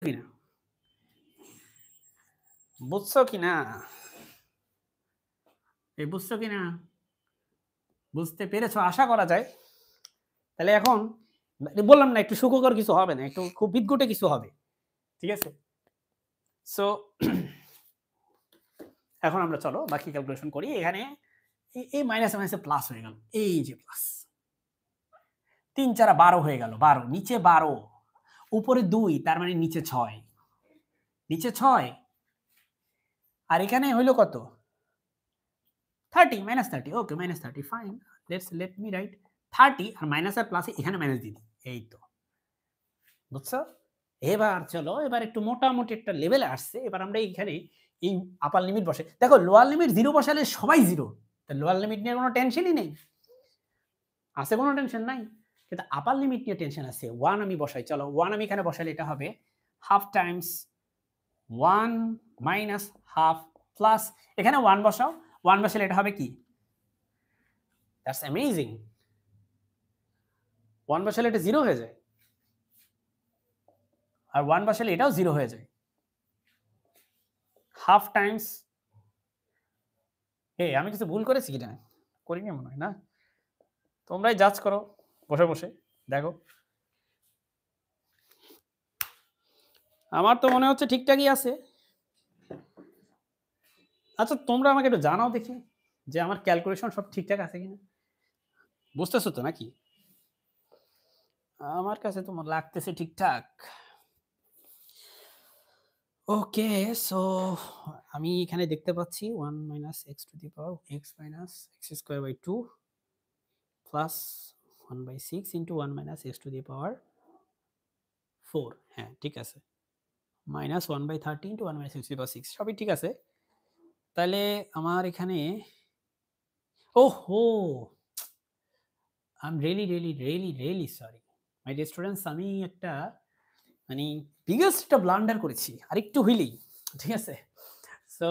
কিনা বুঝছো কিনা বুঝছো কিনা বুঝতে পেরেছো আশা করা যায়। তাহলে এখন বললাম না একটু সুখকর কিছু হবে না, একটু খুব বিদঘুটে কিছু হবে। ঠিক আছে? সো এখন আমরা চলো বাকি ক্যালকুলেশন করি। এখানে এই মাইনাসে মাইনাসে প্লাস হয়ে গেল, এই যে প্লাস 3 4 12 হয়ে গেল, 12 নিচে 12 উপরে 2 তার মানে নিচে 6, নিচে 6 আর এখানে হইল কত 30 মাইনাস 30। ওকে minus 30 fine, let me right 30 আর মাইনাস আর প্লাসে এখানে মাইনাস দিয়ে দিই, এই তো বুঝছো। এবার চলো এবার একটু মোটামুটি একটা লেভেলে আসছে। এবার আমরা এইখানে এই আপার লিমিট বসে, দেখো লোয়ার লিমিট 0 বসালে সবাই 0, তো লোয়ার লিমিট নিয়ে কোনো টেনশনই নেই, আছে কোনো টেনশন নাই। কিন্তু আপার লিমিট নিয়ে টেনশন আছে। 1 আমি বসাই, চলো 1 আমি এখানে বসালে এটা হবে half Times 1 minus half plus এখানে 1 বসাও, 1 বসালে এটা হবে কি, দ্যাটস অ্যামেজিং, 1 বসালে এটা 0 হয়ে যায় আর 1 বসালে এটাও 0 হয়ে যায়। হাফ টাইমস আমি কিছু ভুল করেছি কিনা, করিনি মনে হয় না, তোমরাই জাজ করো বসে বসে দেখো। আমার তো মনে হচ্ছে ঠিকঠাকই আছে। আচ্ছা তোমরা আমাকে একটু জানাও দেখি যে আমার ক্যালকুলেশন সব ঠিকঠাক আছে কিনা, বুঝতেছো তো নাকি? আমার কাছে তো লাগতেছে ঠিকঠাক। ওকে সো আমি এখানে দেখতে পাচ্ছি 1 minus x to the power x minus x square by 2 plus 1 by 6 into 1 minus x to the power 4, হ্যাঁ ঠিক আছে, minus 1 by 30 into 1 minus x to the power 6 সবই ঠিক আছে। তাহলে আমার এখানে ওহো I am really sorry my dear students, আমি একটা মানে বিগেস্ট একটা ব্লান্ডার করেছি আরেকটু হইলেই, ঠিক আছে। সো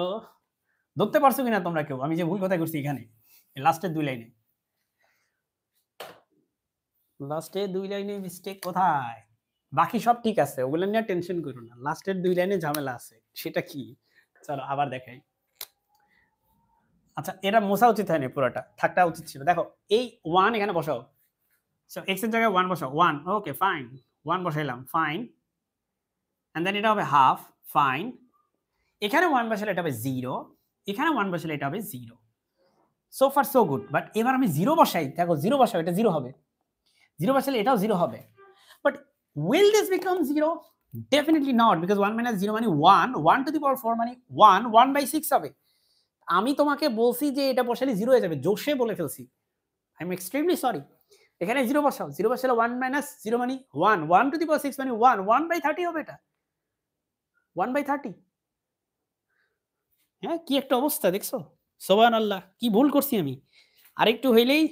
ধরতে পারছো কিনা তোমরা কেউ আমি যে ভুল কথা করছি এখানে লাস্টের 2 লাইনে, লাস্টের 2 লাইনে মিস্টেক কোথায়? বাকি সব ঠিক আছে, ওগুলো নিয়ে টেনশন করো না, লাস্টের 2 লাইনে ঝামেলা আছে, সেটা কি চলো আবার দেখাই। আচ্ছা এটা মোছা উচিত হয়নি, পুরোটা থাকটা উচিত ছিল। দেখো এই 1 এখানে বসাও, সো x এর জায়গায় 1 বসাও, 1 ওকে ফাইন, 1 বসাইলাম ফাইন, এন্ড দেন এটা হবে হাফ ফাইন, এখানে 1 বসালে এটা হবে 0, এখানে 1 বসালে এটা হবে 0, so far so good. But এবার আমি 0 বসাই, দেখো 0 বসাও এটা 0 হবে, 0 বসালে এটাও 0 হবে, but will this become 0? Definitely not, because 1 minus 0 মানে 1, 1 to the power 4 মানে 1, 1 by 6 হবে। আমি তোমাকে বলছি যে এটা বসালে 0 হয়ে যাবে, জোশে বলে ফেলছি, আই এম এক্সট্রিমলি সরি। এখানে 0 বসাও, 0 বসালে 1 minus 0 মানে 1, 1 to the power 6 মানে 1, 1 by 30 হবে এটা, 1 by 30। হ্যাঁ কি একটা অবস্থা দেখছো, সুবহানাল্লাহ কি ভুল করছি আমি, আরেকটু হইলেই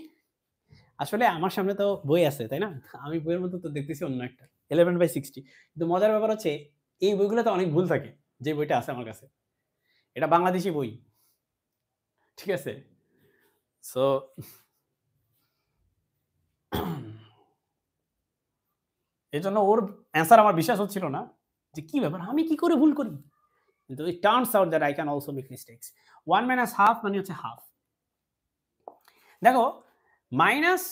আসলে আমার সামনে তো বই আছে তাই না, আমি বইয়ের মধ্যে তো দেখতেছি অন্য একটা 11/60। কিন্তু মজার ব্যাপার হচ্ছে এই বইগুলোতে অনেক ভুল থাকে, যে বইটা আছে আমার কাছে এটা বাংলাদেশি বই, ঠিক আছে। সো এজন্য ওর অ্যান্সার আমার বিশ্বাস হচ্ছিল না যে কি ব্যাপার আমি কি করে ভুল করি, কিন্তু it turns out that I can also make mistakes. 1 minus half মানে হচ্ছে হাফ, দেখো মাইনাস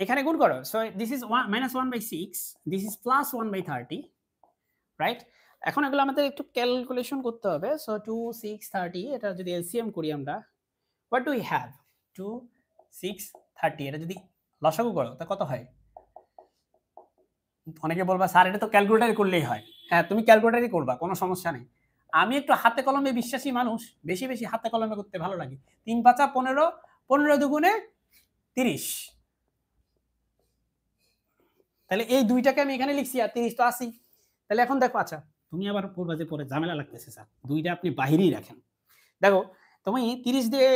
এখানে গুণ করো, so this is minus 1 by 6, this is plus 1 by 30, right. এখন এগুলো আমাদের একটু ক্যালকুলেশন করতে হবে। সো 2 6 30 এটা যদি এলসিএম করি আমরা, হোয়াট ডু উই হ্যাভ, 2 6 30 এটা যদি লসাগু করো তা কত হয়? অনেকে বলবা স্যার এটা তো ক্যালকুলেটরে করলেই হয়। হ্যাঁ তুমি ক্যালকুলেটরই করবা, কোনো সমস্যা নেই। আমি একটু হাতে কলমে বিশ্বাসী মানুষ, বেশি বেশি হাতে কলমে করতে ভালো লাগে। 3 5 15, 15 দুগুণে 30, তাহলে এই দুইটাকে আমি এখানে লিখছি আর 30 তো আসি। তাহলে এখন দেখো, আচ্ছা তুমি আবার পড়বা যে পরে ঝামেলা লাগতেছে স্যার, দুইটা আপনি বাহিরেই রাখেন। দেখো তুমি 30 দিয়ে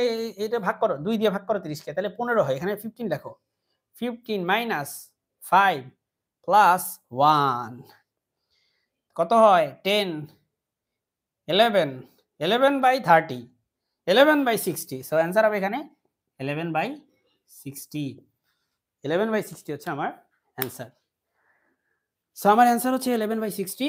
এটা ভাগ করো, 2 দিয়ে ভাগ করো 30 কে, তাহলে 15 হয়, এখানে 15 দেখো, 15 মাইনাস 5 প্লাস 1 কত হয় 10, 11, 11 বাই 30, 11 বাই 60, সো অ্যান্সার হবে এখানে 11 বাই 60, 11 বাই 60 হচ্ছে আমার অ্যান্সার। সো আমার অ্যান্সার হচ্ছে 11 বাই 60।